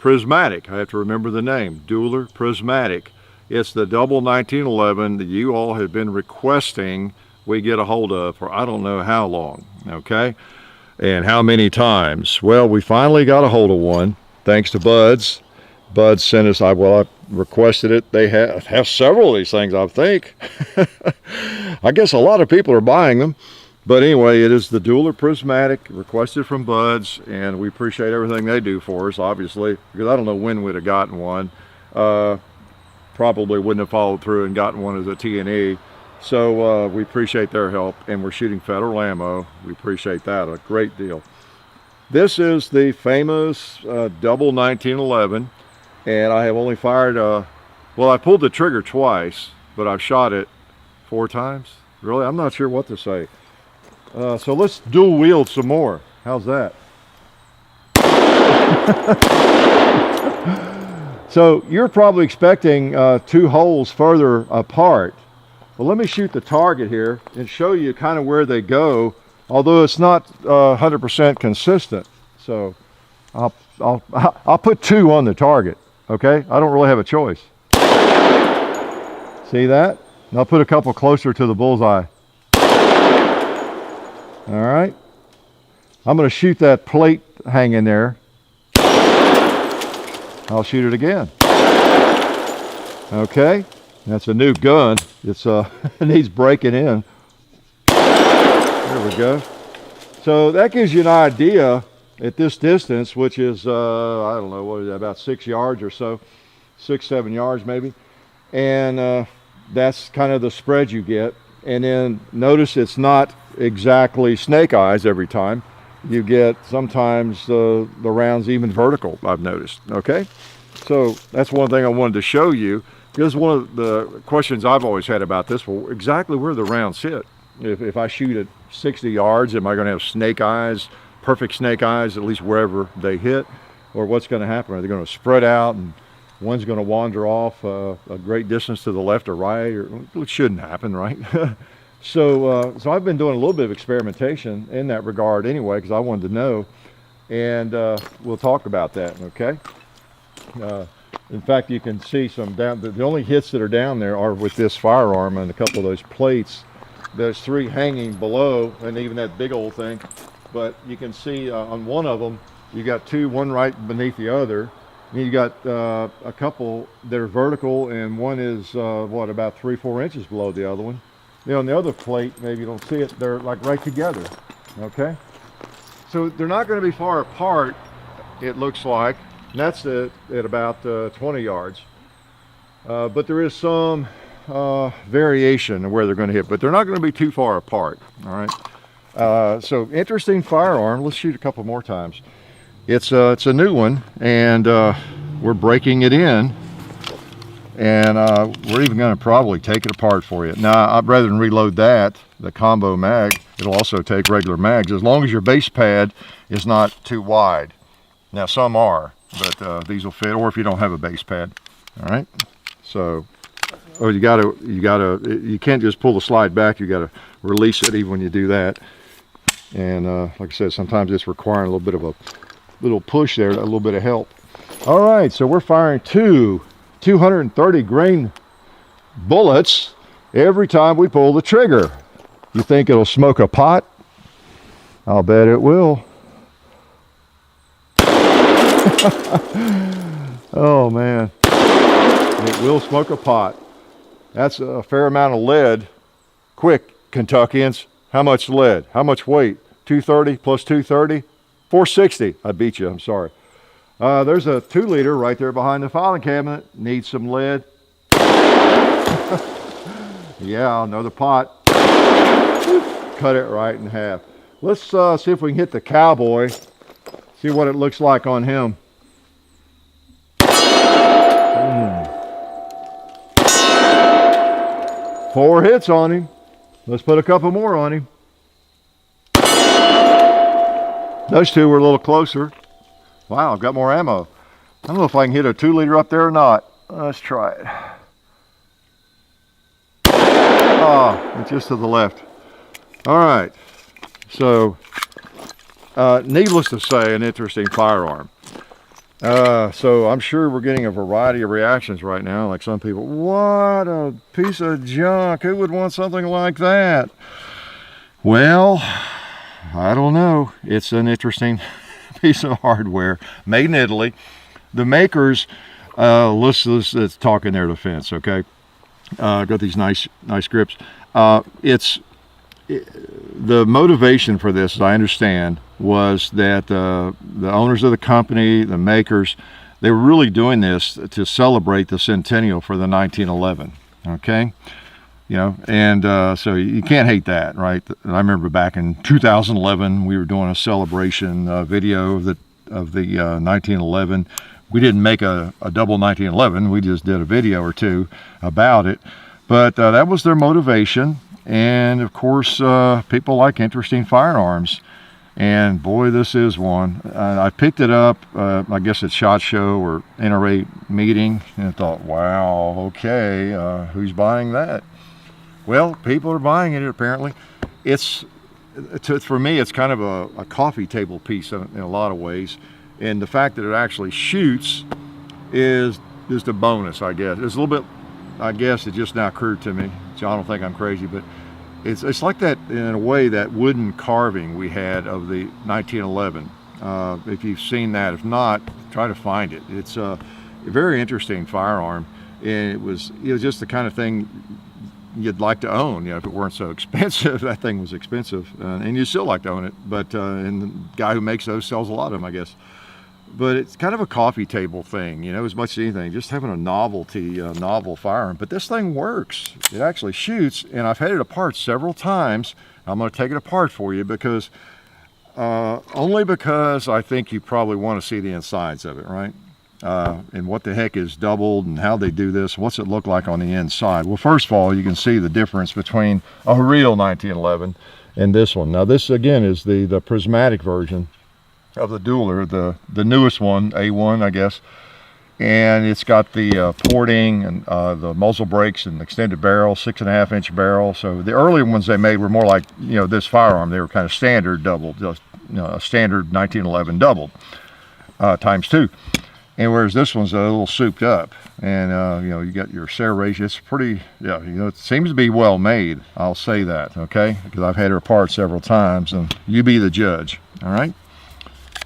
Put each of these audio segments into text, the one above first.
Prismatic. I have to remember the name, Dueler Prismatic. It's the double 1911 that you all have been requesting we get a hold of for I don't know how long, okay? And how many times. Well, we finally got a hold of one, thanks to Buds. Buds sent us, I requested it. They have several of these things, I think. I guess a lot of people are buying them. But anyway, it is the Dueler Prismatic, requested from Buds, and we appreciate everything they do for us, obviously, because I don't know when we'd have gotten one. Probably wouldn't have followed through and gotten one as a T&E. So we appreciate their help, and we're shooting federal ammo. We appreciate that a great deal. This is the famous double 1911, and I have only fired, well, I pulled the trigger twice, but I've shot it 4 times. Really, I'm not sure what to say. So let's dual wield some more. How's that? So you're probably expecting 2 holes further apart. Well, let me shoot the target here and show you kind of where they go, although it's not 100% consistent. So I'll put 2 on the target, okay? I don't really have a choice. See that? And I'll put a couple closer to the bullseye. All right, I'm going to shoot that plate hanging there. I'll shoot it again. Okay, that's a new gun. It's it needs breaking in. There we go. So that gives you an idea at this distance, which is I don't know, what is that, about 6 yards or so, 6-7 yards maybe, and that's kind of the spread you get. And then notice it's not exactly snake eyes every time. You get sometimes the rounds even vertical, I've noticed. Okay, so that's one thing I wanted to show you, because one of the questions I've always had about this, well, exactly where the rounds hit. If I shoot at 60 yards, am I going to have snake eyes, perfect snake eyes, at least wherever they hit? Or what's going to happen? Are they going to spread out and one's going to wander off a great distance to the left or right? Or it shouldn't happen, right? So I've been doing a little bit of experimentation in that regard anyway, because I wanted to know, and we'll talk about that, okay? In fact, you can see some down, the only hits that are down there are with this firearm and a couple of those plates. There's 3 hanging below, and even that big old thing, but you can see on one of them, you got 2, one right beneath the other. And you got a couple that are vertical, and one is, what, about 3-4 inches below the other one. Then on the other plate, maybe you don't see it, they're like right together, okay? So they're not going to be far apart, it looks like. And that's at about 20 yards. But there is some variation of where they're going to hit, but they're not going to be too far apart, all right? So interesting firearm. Let's shoot a couple more times. It's a new one, and we're breaking it in. And we're even going to probably take it apart for you. Now, rather than reload that, the combo mag, it'll also take regular mags, as long as your base pad is not too wide. Now, some are, but these will fit, or if you don't have a base pad. All right. So, you can't just pull the slide back. You got to release it even when you do that. And like I said, sometimes it's requiring a little bit of a little push there, a little bit of help. All right, so we're firing 2 230 grain bullets every time we pull the trigger. You think it'll smoke a pot? I'll bet it will. Oh man, it will smoke a pot. That's a fair amount of lead. Quick, Kentuckians, how much lead? How much weight? 230 plus 230? 460. I beat you, I'm sorry. There's a 2-liter right there behind the filing cabinet. Needs some lead. Yeah, another pot. Cut it right in half. Let's see if we can hit the cowboy. See what it looks like on him. 4 hits on him. Let's put a couple more on him. Those 2 were a little closer. Wow, I've got more ammo. I don't know if I can hit a 2-liter up there or not. Let's try it. Oh, it's just to the left. All right. So, needless to say, an interesting firearm. So I'm sure we're getting a variety of reactions right now. Like some people, what a piece of junk. Who would want something like that? Well, I don't know. It's an interesting piece of hardware made in Italy. The makers, let's talk in their defense, okay? Got these nice grips. The motivation for this, as I understand, was that the owners of the company, the makers, they were really doing this to celebrate the centennial for the 1911. Okay, you know, and so you can't hate that, right? I remember back in 2011, we were doing a celebration video of the 1911. We didn't make a double 1911. We just did a video or two about it, but that was their motivation. And of course, people like interesting firearms. And boy, this is one. I picked it up, I guess at SHOT Show or NRA meeting, and I thought, wow, okay, who's buying that? Well, people are buying it apparently. For me, it's kind of a coffee table piece in a lot of ways. And the fact that it actually shoots is just a bonus, I guess. It's a little bit, I guess it just now occurred to me. John will think I'm crazy, but it's like that in a way, that wooden carving we had of the 1911. If you've seen that, if not, try to find it. It's a very interesting firearm, and it was just the kind of thing you'd like to own. You know, if it weren't so expensive. That thing was expensive, and you still like to own it. But and the guy who makes those sells a lot of them, I guess. But it's kind of a coffee table thing, you know, as much as anything, just having a novelty, novel firearm. But this thing works. It actually shoots, and I've had it apart several times. I'm going to take it apart for you because, only because I think you probably want to see the insides of it, right? And what the heck is doubled and how they do this. What's it look like on the inside? Well, first of all, you can see the difference between a real 1911 and this one. Now, this again is the prismatic version of the Dueler, the newest one, A1, I guess, and it's got the porting and the muzzle brakes and extended barrel, 6.5-inch barrel. So the earlier ones they made were more like, you know, this firearm. They were kind of standard doubled, just, you know, a standard 1911 doubled times 2. And whereas this one's a little souped up, and you know, you got your serration. It's pretty, yeah, you know, it seems to be well made. I'll say that, okay, because I've had her apart several times, and you be the judge. All right.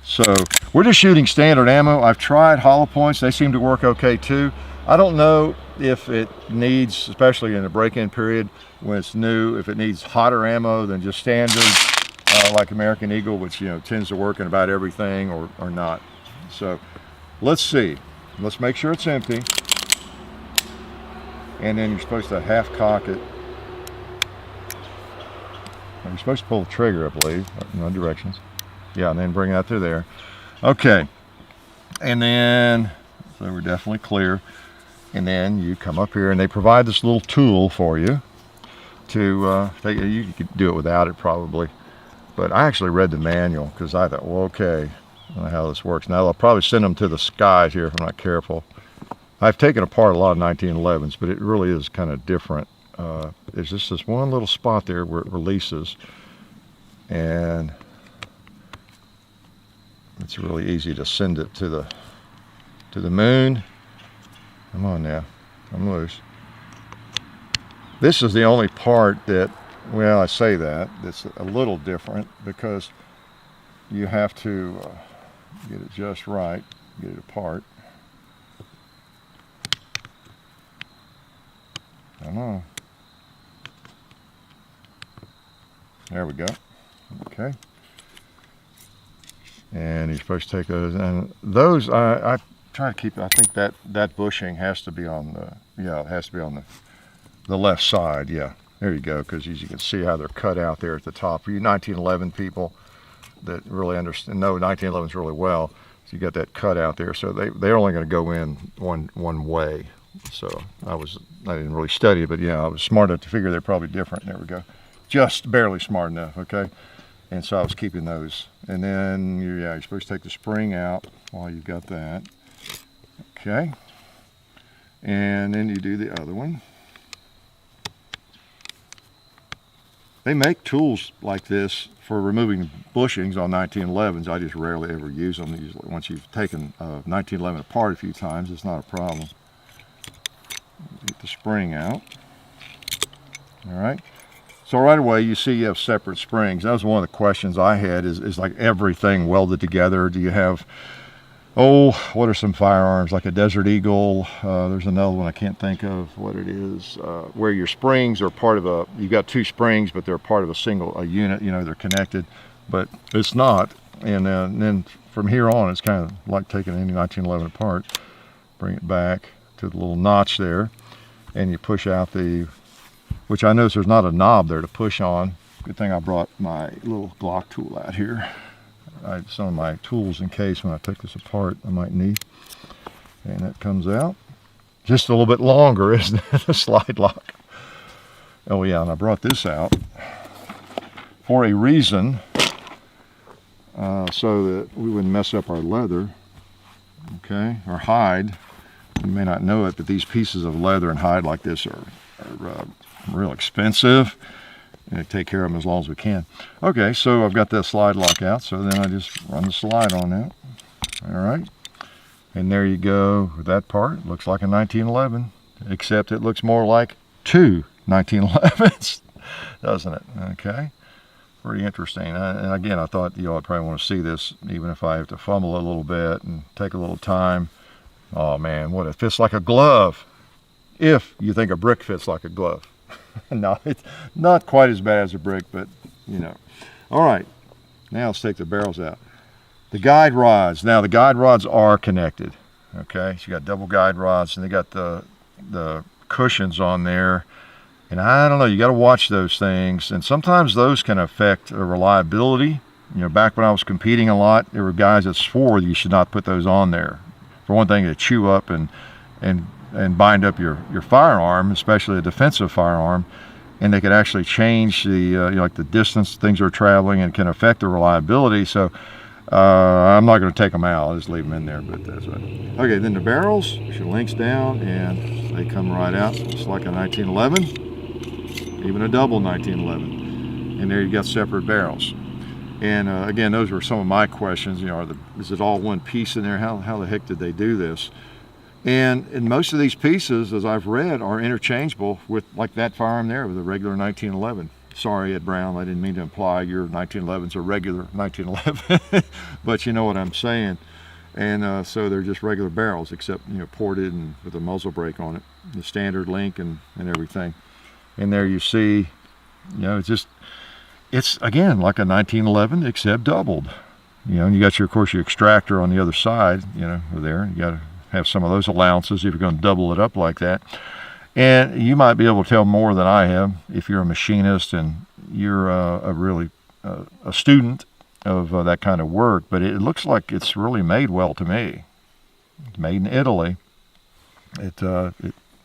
So we're just shooting standard ammo. I've tried hollow points. They seem to work okay too. I don't know if it needs, especially in the break-in period when it's new, if it needs hotter ammo than just standard, like American Eagle, which, you know, tends to work in about everything, or not. So let's see. Let's make sure it's empty. And then you're supposed to half cock it. You're supposed to pull the trigger, I believe, in no directions. Yeah, and then bring that through there. Okay, and then, so we're definitely clear. And then you come up here, and they provide this little tool for you to take. You could do it without it probably, but I actually read the manual because I thought, well, okay, I don't know how this works. Now I'll probably send them to the skies here if I'm not careful. I've taken apart a lot of 1911s, but it really is kind of different. There's just this one little spot there where it releases, and it's really easy to send it to the moon. Come on now, I'm loose. This is the only part that, well, I say that's a little different because you have to get it just right, get it apart. I don't know. There we go. Okay. And you're supposed to take those, and those I try to keep. I think that bushing has to be on it has to be on the left side. Yeah, there you go. Because as you can see how they're cut out there at the top. For you 1911 people that really understand, know 1911s really well, so you got that cut out there. So they're only going to go in one way. So I didn't really study it, but yeah, I was smart enough to figure they're probably different. There we go. Just barely smart enough. Okay. And so I was keeping those. And then you're supposed to take the spring out while you've got that. Okay. And then you do the other one. They make tools like this for removing bushings on 1911s. I just rarely ever use them. Usually once you've taken a 1911 apart a few times, it's not a problem. Get the spring out. All right. So right away you see you have separate springs. That was one of the questions I had, is like everything welded together? Do you have, oh, what are some firearms like a Desert Eagle? There's another one I can't think of what it is, where your springs are part of a, you've got two springs but they're part of a unit, you know, they're connected, but it's not. And then from here on it's kind of like taking any 1911 apart. Bring it back to the little notch there and you push out the, which I notice there's not a knob there to push on. Good thing I brought my little Glock tool out here. I have some of my tools in case when I take this apart I might need. And that comes out. Just a little bit longer, isn't it? The slide lock. Oh yeah, and I brought this out for a reason, so that we wouldn't mess up our leather, okay, or hide. You may not know it, but these pieces of leather and hide like this are real expensive. And take care of them as long as we can. Okay, so I've got that slide lock out, so then I just run the slide on that. All right, and there you go with that part. Looks like a 1911, except it looks more like two 1911s, doesn't it? Okay, pretty interesting. And again, I thought, you know, I'd probably want to see this, even if I have to fumble a little bit and take a little time. Oh man, what, it fits like a glove. If you think a brick fits like a glove. No, it's not quite as bad as a brick, but you know. All right, now let's take the barrels out. The guide rods. Now the guide rods are connected. Okay, so you got double guide rods, and they got the cushions on there. And I don't know, you got to watch those things, and sometimes those can affect the reliability. You know, back when I was competing a lot, there were guys that swore you should not put those on there. For one thing, to chew up and bind up your firearm, especially a defensive firearm, and they could actually change the you know, like the distance things are traveling, and can affect the reliability. So I'm not going to take them out. I'll just leave them in there. But that's right. Okay, then the barrels, push your links down, and they come right out. It's like a 1911, even a double 1911. And there you got separate barrels. And again, those were some of my questions. You know, is it all one piece in there? How the heck did they do this? And most of these pieces, as I've read, are interchangeable with, like that firearm there, with a regular 1911. Sorry, Ed Brown, I didn't mean to imply your 1911's a regular 1911, but you know what I'm saying. And so they're just regular barrels, except, you know, ported and with a muzzle brake on it, the standard link and everything. And there you see, you know, it's again like a 1911 except doubled. You know, and you got of course your extractor on the other side, you know, there. You got to have some of those allowances if you're going to double it up like that. And you might be able to tell more than I have if you're a machinist and you're a student of that kind of work. But it looks like it's really made well to me. It's made in Italy. It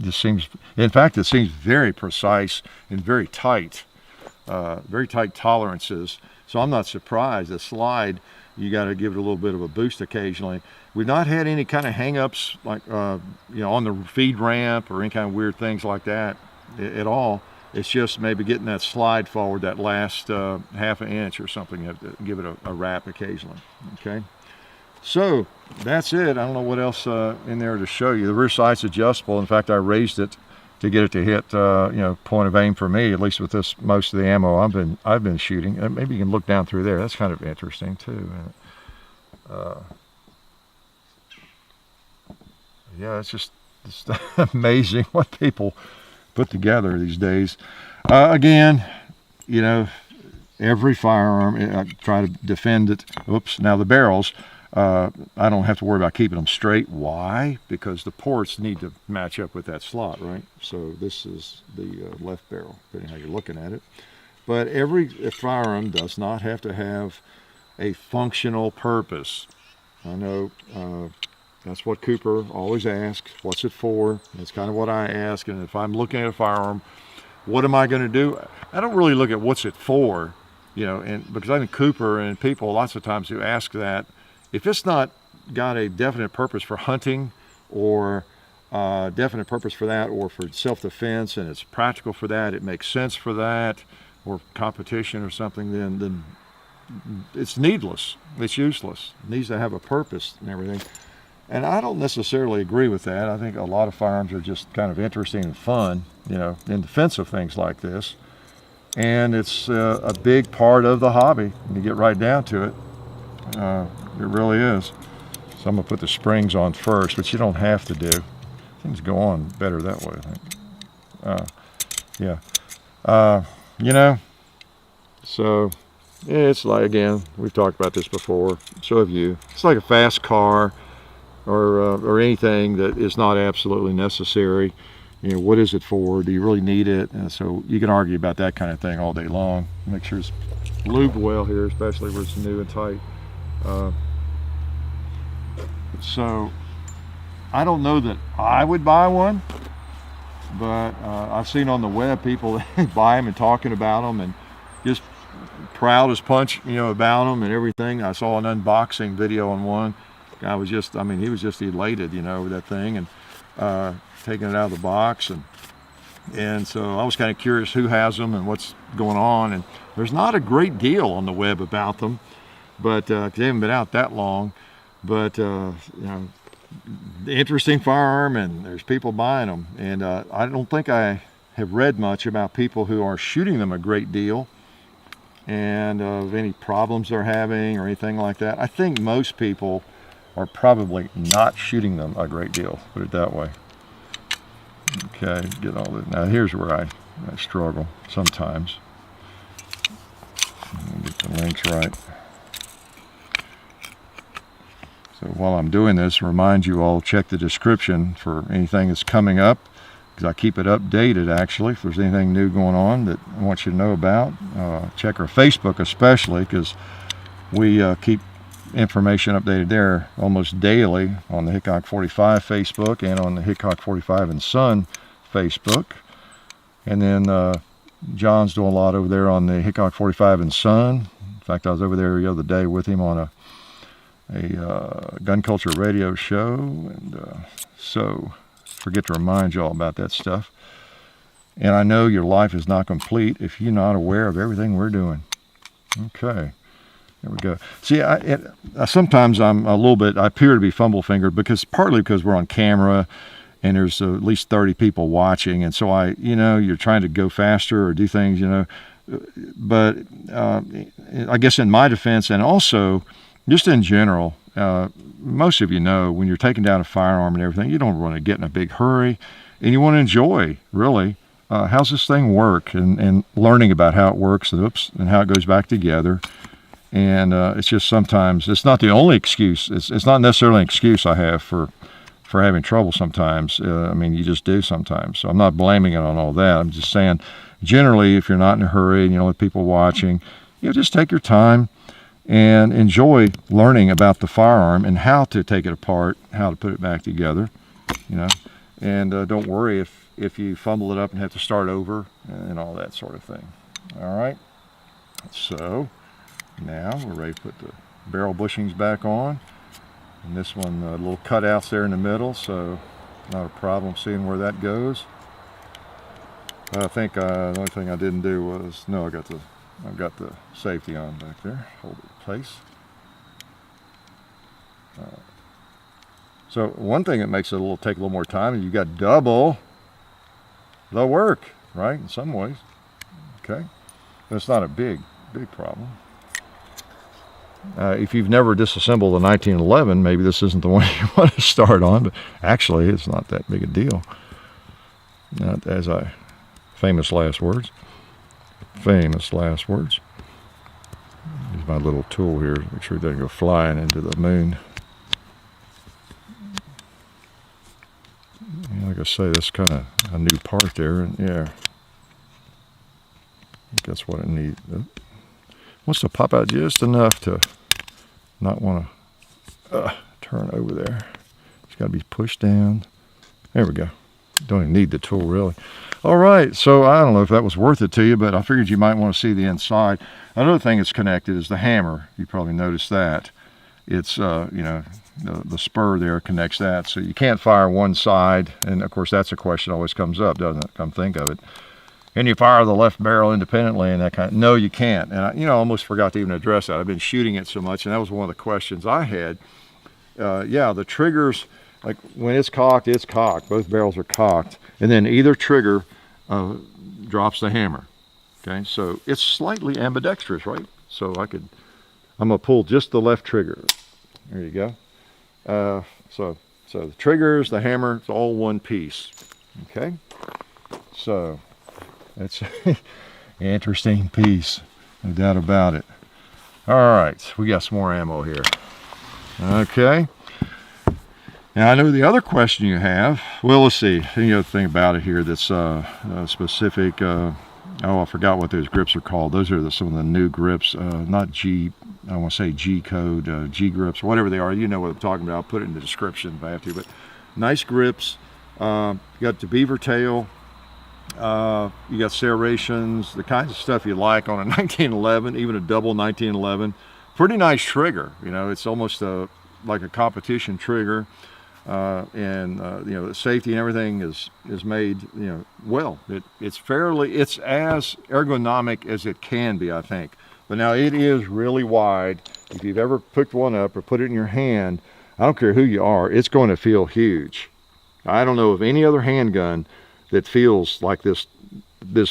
just seems, in fact, it seems very precise and very tight tolerances. So I'm not surprised. The slide, you got to give it a little bit of a boost occasionally. We've not had any kind of hang-ups like you know, on the feed ramp or any kind of weird things like that at all. It's just maybe getting that slide forward, that last half an inch or something. You have to give it a wrap occasionally. Okay, so that's it. I don't know what else in there to show you. The rear sight's adjustable. In fact, I raised it to get it to hit you know, point of aim for me, at least with this most of the ammo I've been shooting. Maybe you can look down through there. That's kind of interesting too. Yeah, it's just amazing what people put together these days. Again, you know, every firearm, I try to defend it. Oops, now the barrels, I don't have to worry about keeping them straight. Why? Because the ports need to match up with that slot, right? So this is the left barrel, depending how you're looking at it. But every firearm does not have to have a functional purpose. I know that's what Cooper always asks, what's it for? That's kind of what I ask. And if I'm looking at a firearm, what am I going to do? I don't really look at what's it for, you know, and because I think Cooper and people lots of times who ask that, if it's not got a definite purpose for hunting or definite purpose for that, or for self-defense, and it's practical for that, it makes sense for that, or competition or something, then it's needless. It's useless. It needs to have a purpose and everything. And I don't necessarily agree with that. I think a lot of firearms are just kind of interesting and fun, in defense of things like this. And it's a big part of the hobby when you get right down to it. It really is. So I'm going to put the springs on first, which you don't have to do. Things go on better that way, I think. So it's like, again, we've talked about this before, so have you. It's like a fast car or anything that is not absolutely necessary. What is it for? Do you really need it? And so you can argue about that kind of thing all day long. Make sure it's lubed well here, especially where it's new and tight. So I don't know that I would buy one, but I've seen on the web people buy them and talking about them and just proud as punch, about them and everything. I saw an unboxing video on one. Guy was just, he was just elated, over that thing and taking it out of the box. And so I was kind of curious who has them and what's going on. And there's not a great deal on the web about them, but they haven't been out that long. But, interesting firearm, and there's people buying them. And I don't think I have read much about people who are shooting them a great deal and of any problems they're having or anything like that. I think most people are probably not shooting them a great deal, put it that way. Okay, get all that. Now here's where I struggle sometimes. Get the links right. So while I'm doing this, remind you all, check the description for anything that's coming up, because I keep it updated actually. If there's anything new going on that I want you to know about, check our Facebook especially, because we keep information updated there almost daily on the Hickok 45 Facebook and on the Hickok 45 and Son Facebook. And then John's doing a lot over there on the Hickok 45 and Son. In fact, I was over there the other day with him on a gun culture radio show, and so forget to remind you all about that stuff. And I know your life is not complete if you're not aware of everything we're doing. Okay, there we go. See, sometimes I appear to be fumble-fingered partly because we're on camera and there's at least 30 people watching, and so you're trying to go faster or do things, but I guess in my defense, and also just in general, most of you know when you're taking down a firearm and everything, you don't want to get in a big hurry, and you want to enjoy, really, how's this thing work, and learning about how it works, and how it goes back together. And it's just sometimes, it's not the only excuse. It's not necessarily an excuse I have for having trouble sometimes. You just do sometimes. So I'm not blaming it on all that. I'm just saying, generally, if you're not in a hurry and with people watching, just take your time and enjoy learning about the firearm and how to take it apart, how to put it back together, and don't worry if you fumble it up and have to start over and all that sort of thing. All right, so now we're ready to put the barrel bushings back on, and this one, little cutouts there in the middle, so not a problem seeing where that goes. I think the only thing I didn't do was, I've got the safety on back there, hold it in place. So one thing that makes it take a little more time is you got double the work, right, in some ways. Okay, but it's not a big problem. If you've never disassembled a 1911, maybe this isn't the one you want to start on, but actually it's not that big a deal. Not famous last words. Famous last words. Use my little tool here to make sure it doesn't go flying into the moon. Like I say, that's kind of a new part there, and yeah, I think that's what it needs. Wants to pop out just enough to not want to turn over there. It's got to be pushed down. There we go. Don't even need the tool, really. All right, so I don't know if that was worth it to you, but I figured you might want to see the inside. Another thing that's connected is the hammer. You probably noticed that. It's, the spur there connects that, so you can't fire one side, and of course that's a question that always comes up, doesn't it? Come think of it. Can you fire the left barrel independently and that kind of, no, you can't. And I, you know, almost forgot to even address that. I've been shooting it so much, and that was one of the questions I had. Yeah, the triggers, like when it's cocked, both barrels are cocked, and then either trigger drops the hammer. Okay, so it's slightly ambidextrous, right? So I'm gonna pull just the left trigger. There you go. So the triggers, the hammer, it's all one piece. Okay, so it's an interesting piece, no doubt about it. All right, we got some more ammo here. Okay. Now I know the other question you have. Well, let's see. Any other thing about it here that's specific? Oh, I forgot what those grips are called. Those are some of the new grips. Not G. I want to say G code, G grips, whatever they are. You know what I'm talking about. I'll put it in the description if I have to. But nice grips. You got the beaver tail. You got serrations, the kinds of stuff you like on a 1911, even a double 1911. Pretty nice trigger. You know, it's almost like a competition trigger. And you know, the safety and everything is made, you know, well. It's as ergonomic as it can be, I think. But now it is really wide. If you've ever picked one up or put it in your hand, I don't care who you are, it's going to feel huge. I don't know of any other handgun that feels like this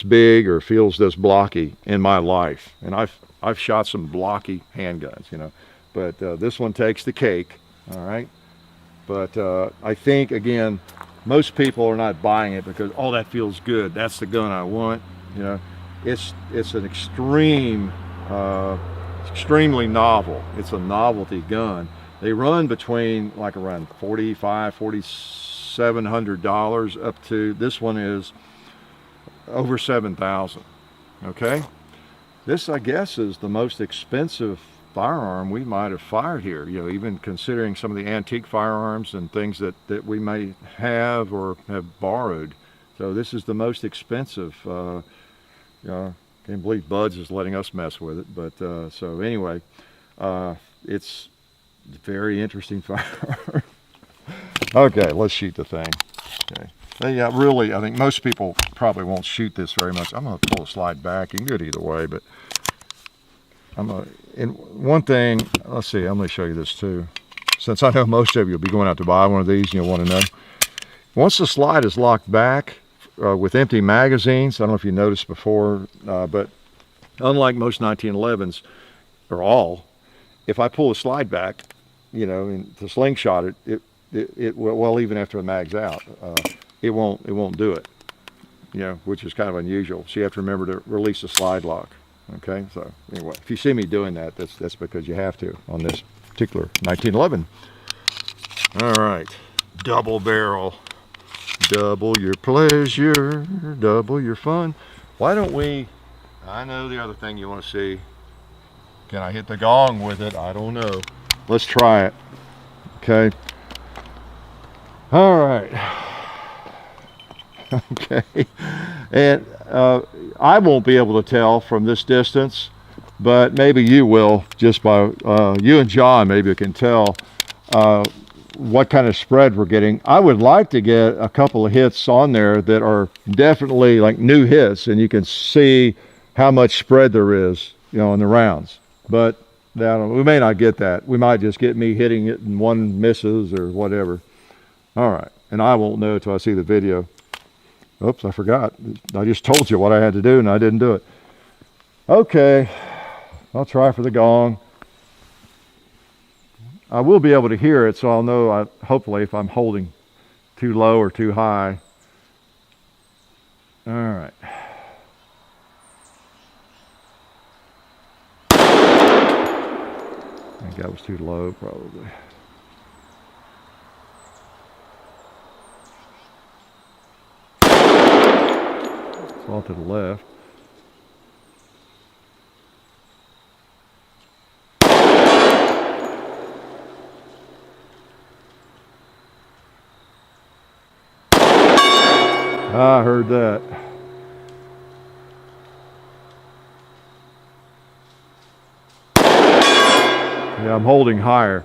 big or feels this blocky in my life. And I've shot some blocky handguns, you know, but this one takes the cake. All right. But I think, again, most people are not buying it because, oh, that feels good. That's the gun I want. You know, it's an extremely novel. It's a novelty gun. They run between like around $4,500, $4,700 up to, this one is over $7,000. Okay, this I guess is the most expensive firearm we might have fired here, you know, even considering some of the antique firearms and things that we may have or have borrowed. So this is the most expensive. You know, can't believe Buds is letting us mess with it, but so anyway, it's a very interesting firearm. Okay, let's shoot the thing. Okay. Yeah, really, I think most people probably won't shoot this very much. I'm going to pull the slide back. You can do it either way, but and one thing, let's see, I'm going to show you this too. Since I know most of you will be going out to buy one of these and you'll want to know. Once the slide is locked back with empty magazines, I don't know if you noticed before, but unlike most 1911s, or all, if I pull the slide back, you know, and to slingshot it well, even after the mag's out, it won't do it, you know, which is kind of unusual. So you have to remember to release the slide lock. Okay, so anyway, if you see me doing that, that's because you have to on this particular 1911. All right, double barrel, double your pleasure, double your fun. Why don't we, I know the other thing you want to see. Can I hit the gong with it? I don't know. Let's try it. Okay. All right. Okay. And I won't be able to tell from this distance, but maybe you will, just by you and John maybe can tell what kind of spread we're getting. I would like to get a couple of hits on there that are definitely like new hits, and you can see how much spread there is, you know, in the rounds. But we may not get that. We might just get me hitting it and one misses or whatever. All right, and I won't know until I see the video. Oops, I forgot. I just told you what I had to do and I didn't do it. Okay, I'll try for the gong. I will be able to hear it, so I'll know, hopefully, if I'm holding too low or too high. All right. I think that was too low, probably. It's all to the left. I heard that. Yeah, I'm holding higher.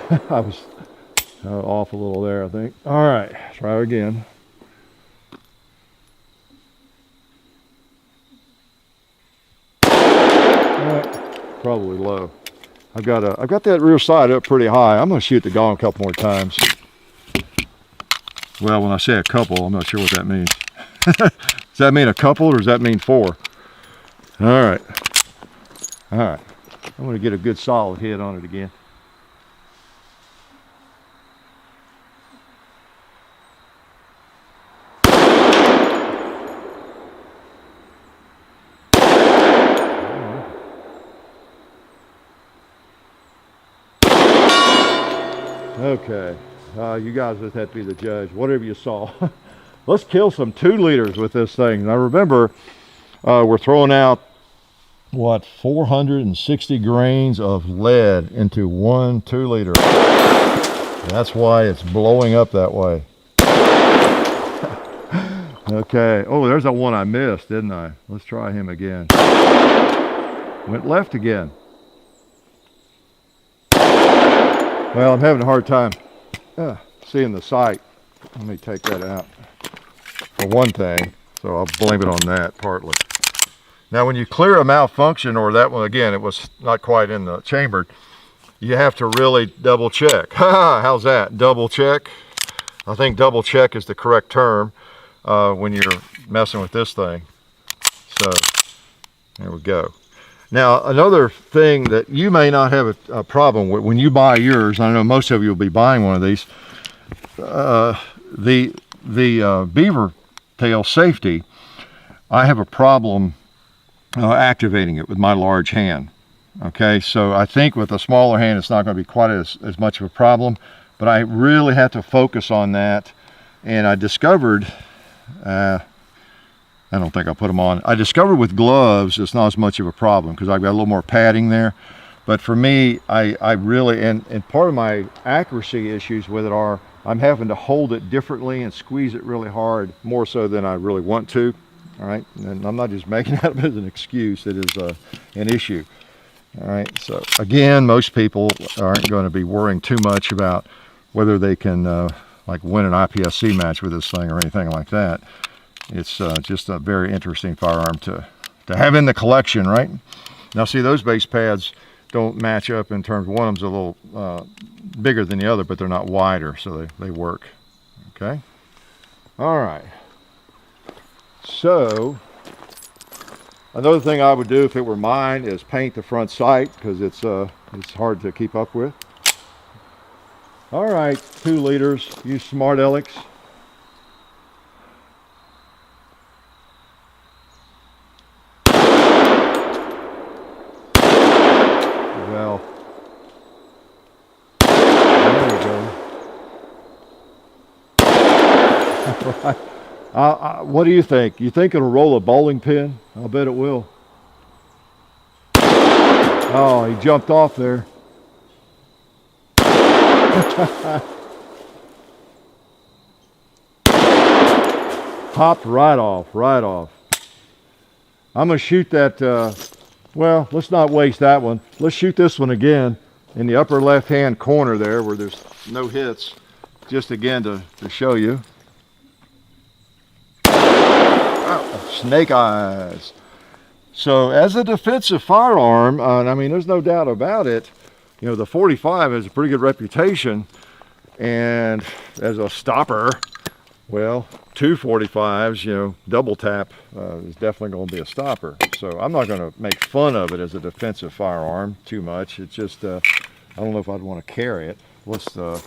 I was off a little there, I think. All right, try again. Probably low. I've got that rear side up pretty high. I'm going to shoot the gong a couple more times. Well, when I say a couple, I'm not sure what that means. Does that mean a couple or does that mean 4? All right. All right. I'm going to get a good solid hit on it again. Okay, you guys just have to be the judge, whatever you saw. Let's kill some 2 liters with this thing. Now remember, we're throwing out, what, 460 grains of lead into 1 2-liter. That's why it's blowing up that way. Okay, oh, there's that one I missed, didn't I? Let's try him again. Went left again. Well, I'm having a hard time seeing the sight. Let me take that out for one thing, so I'll blame it on that partly. Now, when you clear a malfunction, or that one, again, it was not quite in the chamber, you have to really double check. How's that? Double check? I think double check is the correct term when you're messing with this thing. So, there we go. Now, another thing that you may not have a problem with when you buy yours, I know most of you will be buying one of these, the beaver tail safety, I have a problem activating it with my large hand. Okay, so I think with a smaller hand it's not going to be quite as much of a problem, but I really have to focus on that. And I discovered, I don't think I'll put them on. I discovered with gloves it's not as much of a problem because I've got a little more padding there. But for me, I really, and part of my accuracy issues with it are I'm having to hold it differently and squeeze it really hard, more so than I really want to. All right, and I'm not just making that as an excuse, it is an issue. All right, so again, most people aren't going to be worrying too much about whether they can like win an IPSC match with this thing or anything like that. It's just a very interesting firearm to have in the collection, right? Now see, those base pads don't match up in terms, one of them's a little bigger than the other, but they're not wider, so they work, okay? All right. So, another thing I would do if it were mine is paint the front sight, because it's hard to keep up with. All right, 2 liters, use Smart Elix. Well, there we go. Right. What do you think? You think it'll roll a bowling pin? I'll bet it will. Oh, he jumped off there. Popped right off. I'm going to shoot that, well, let's not waste that one. Let's shoot this one again in the upper left-hand corner there where there's no hits, just again to show you. Snake eyes. So as a defensive firearm, I mean, there's no doubt about it, you know, the 45 has a pretty good reputation, and as a stopper, well, 2 45s, you know, double tap is definitely going to be a stopper. So I'm not going to make fun of it as a defensive firearm too much. It's just, I don't know if I'd want to carry it. Let's a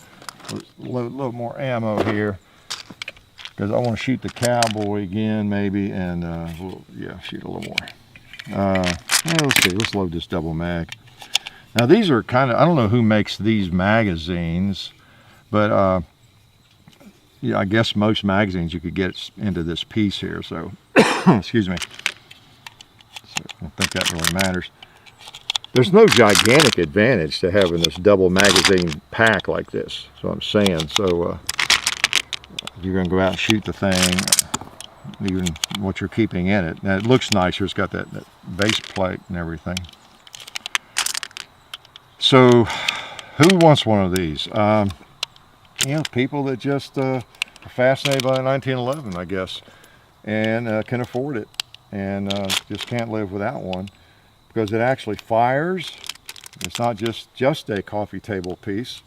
little more ammo here, because I want to shoot the cowboy again maybe, and we'll, yeah, shoot a little more. Let's see, let's load this double mag. Now these are kind of, I don't know who makes these magazines, but yeah, I guess most magazines you could get into this piece here, so excuse me. So I don't think that really matters. There's no gigantic advantage to having this double magazine pack like this, so I'm saying. So you're going to go out and shoot the thing, even what you're keeping in it. Now it looks nicer, it's got that base plate and everything. So Who wants one of these? You know, people that just are fascinated by the 1911, I guess, and can afford it, and just can't live without one, because it actually fires. It's not just a coffee table piece.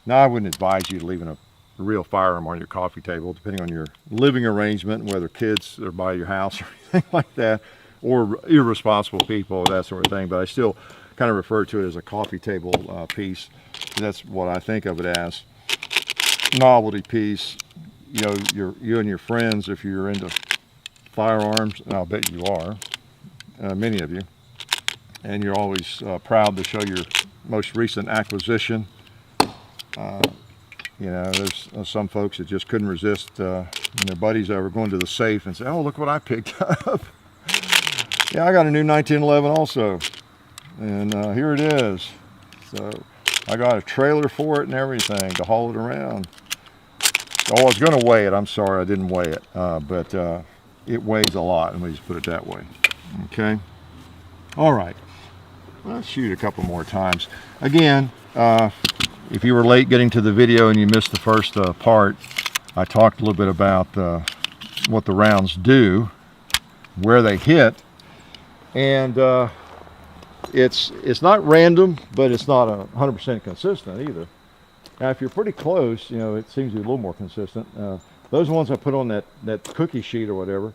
Now, I wouldn't advise you leaving a real firearm on your coffee table, depending on your living arrangement, and whether kids are by your house or anything like that, or irresponsible people, that sort of thing. But I still kind of refer to it as a coffee table piece. That's what I think of it as. Novelty piece. You know, you and your friends, if you're into firearms, and I'll bet you are, many of you, and you're always proud to show your most recent acquisition. You know, there's some folks that just couldn't resist when their buddies ever going to the safe and say, "Oh, look what I picked up." Yeah, I got a new 1911 also, and here it is. So I got a trailer for it and everything to haul it around. Oh, I was going to weigh it. I'm sorry, I didn't weigh it, but it weighs a lot. Let me just put it that way. Okay. All right. Let's shoot a couple more times. Again, if you were late getting to the video and you missed the first part, I talked a little bit about what the rounds do, where they hit, and it's not random, but it's not 100% consistent either. Now, if you're pretty close, you know, it seems to be a little more consistent. Those ones I put on that cookie sheet or whatever,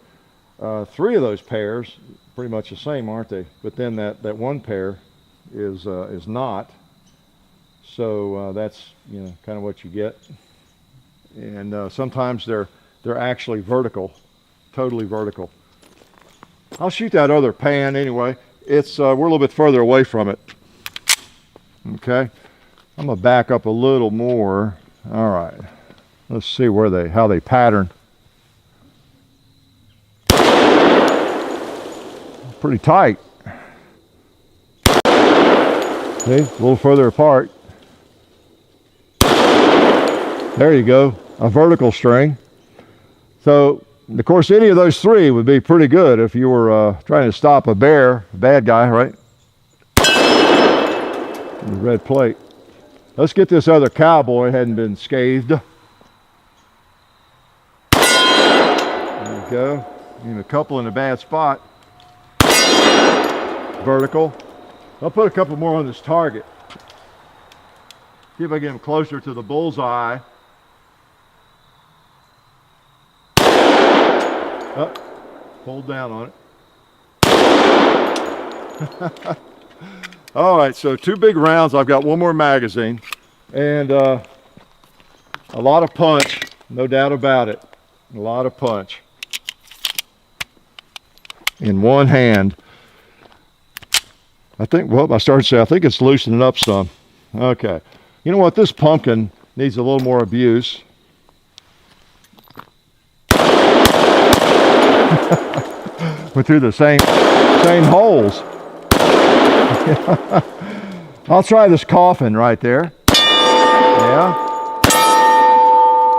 3 of those pairs pretty much the same, aren't they? But then that one pair is not. So that's, you know, kind of what you get. And sometimes they're actually vertical, totally vertical. I'll shoot that other pan anyway. It's we're a little bit further away from it. Okay, I'm gonna back up a little more. All right, let's see how they pattern. Pretty tight. See, a little further apart. There you go, a vertical string. So, of course, any of those 3 would be pretty good if you were trying to stop a bear, a bad guy, right? The red plate. Let's get this other cowboy, hadn't been scathed. There you go. Even a couple in a bad spot. Vertical. I'll put a couple more on this target. See if I get him closer to the bullseye. Oh, hold down on it. All right, so 2 big rounds. I've got 1 more magazine, and a lot of punch, no doubt about it. A lot of punch in one hand. I think, well, I started to say, I think it's loosening up some. Okay. You know what? This pumpkin needs a little more abuse. Went through the same holes. I'll try this coffin right there.